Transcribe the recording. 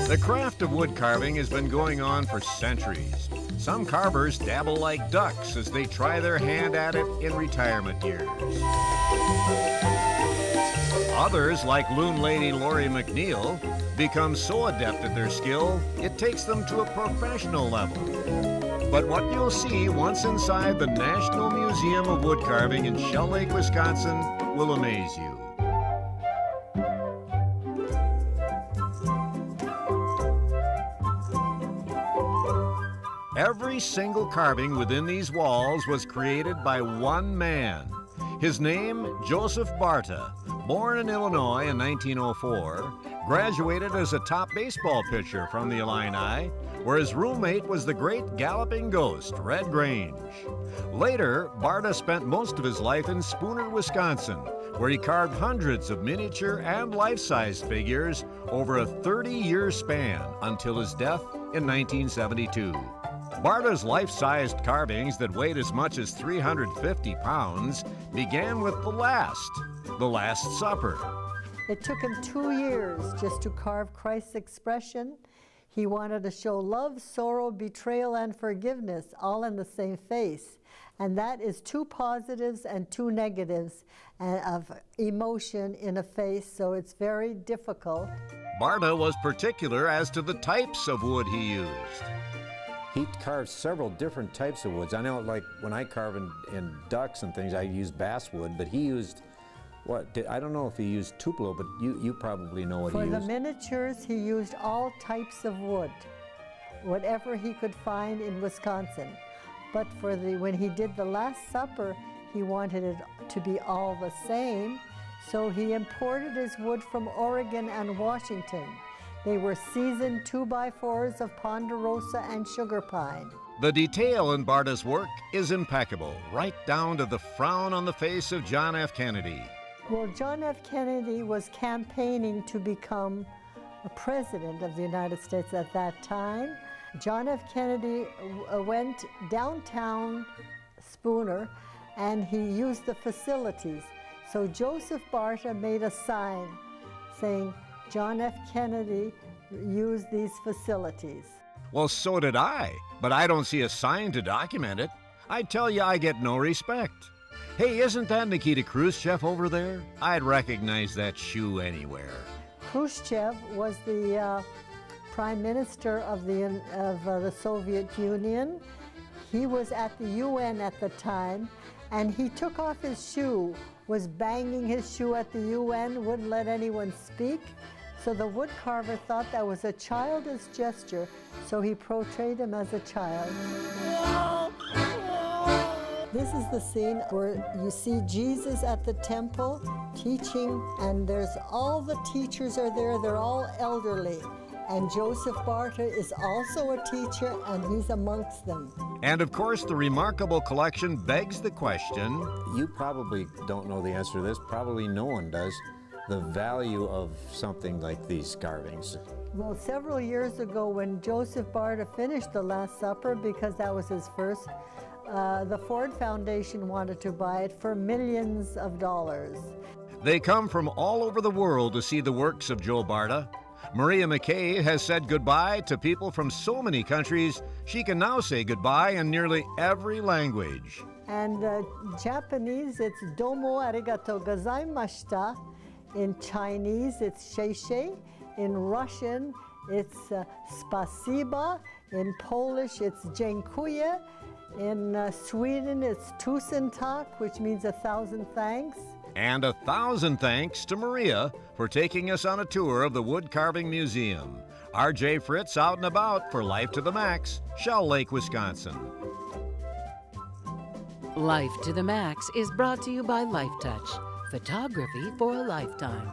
The craft of wood carving has been going on for centuries. Some carvers dabble like ducks as they try their hand at it in retirement years. Others, like loom lady Lori McNeil, become so adept at their skill, it takes them to a professional level. But what you'll see once inside the National Museum of Woodcarving in Shell Lake, Wisconsin, will amaze you. Every single carving within these walls was created by one man. His name, Joseph Barta, born in Illinois in 1904, graduated as a top baseball pitcher from the Illini, where his roommate was the great galloping ghost, Red Grange. Later, Barta spent most of his life in Spooner, Wisconsin, where he carved hundreds of miniature and life-size figures over a 30-year span until his death in 1972. Barta's life-sized carvings that weighed as much as 350 pounds began with The Last Supper. It took him 2 years just to carve Christ's expression. He wanted to show love, sorrow, betrayal, and forgiveness all in the same face. And that is 2 positives and 2 negatives of emotion in a face, so it's very difficult. Barta was particular as to the types of wood he used. He carved several different types of woods. I know, like, when I carve in ducks and things, I use basswood, but he used, I don't know if he used tupelo, but you probably know what he used. For the miniatures, he used all types of wood, whatever he could find in Wisconsin. But for when he did The Last Supper, he wanted it to be all the same, so he imported his wood from Oregon and Washington. They were seasoned 2x4s of ponderosa and sugar pine. The detail in Barta's work is impeccable, right down to the frown on the face of John F. Kennedy. Well, John F. Kennedy was campaigning to become a president of the United States at that time. John F. Kennedy went downtown Spooner and he used the facilities. So Joseph Barta made a sign saying, John F. Kennedy used these facilities. Well, so did I, but I don't see a sign to document it. I tell you, I get no respect. Hey, isn't that Nikita Khrushchev over there? I'd recognize that shoe anywhere. Khrushchev was the Prime Minister of the Soviet Union. He was at the UN at the time, and he took off his shoe, was banging his shoe at the UN, wouldn't let anyone speak. So the woodcarver thought that was a childish gesture, so he portrayed him as a child. This is the scene where you see Jesus at the temple teaching, and there's all the teachers are there, they're all elderly. And Joseph Barta is also a teacher, and he's amongst them. And of course, the remarkable collection begs the question. You probably don't know the answer to this, probably no one does. The value of something like these carvings. Well, several years ago when Joseph Barta finished The Last Supper, because that was his first, the Ford Foundation wanted to buy it for millions of dollars. They come from all over the world to see the works of Joe Barta. Maria McKay has said goodbye to people from so many countries, she can now say goodbye in nearly every language. And Japanese, it's domo arigato gozaimashita. In Chinese, it's sheishe. In Russian, it's spasiba. In Polish, it's dziękuję. In Sweden, it's tusen tak, which means 1,000 thanks. And 1,000 thanks to Maria for taking us on a tour of the Wood Carving Museum. RJ Fritz out and about for Life to the Max, Shell Lake, Wisconsin. Life to the Max is brought to you by Life Touch, photography for a lifetime.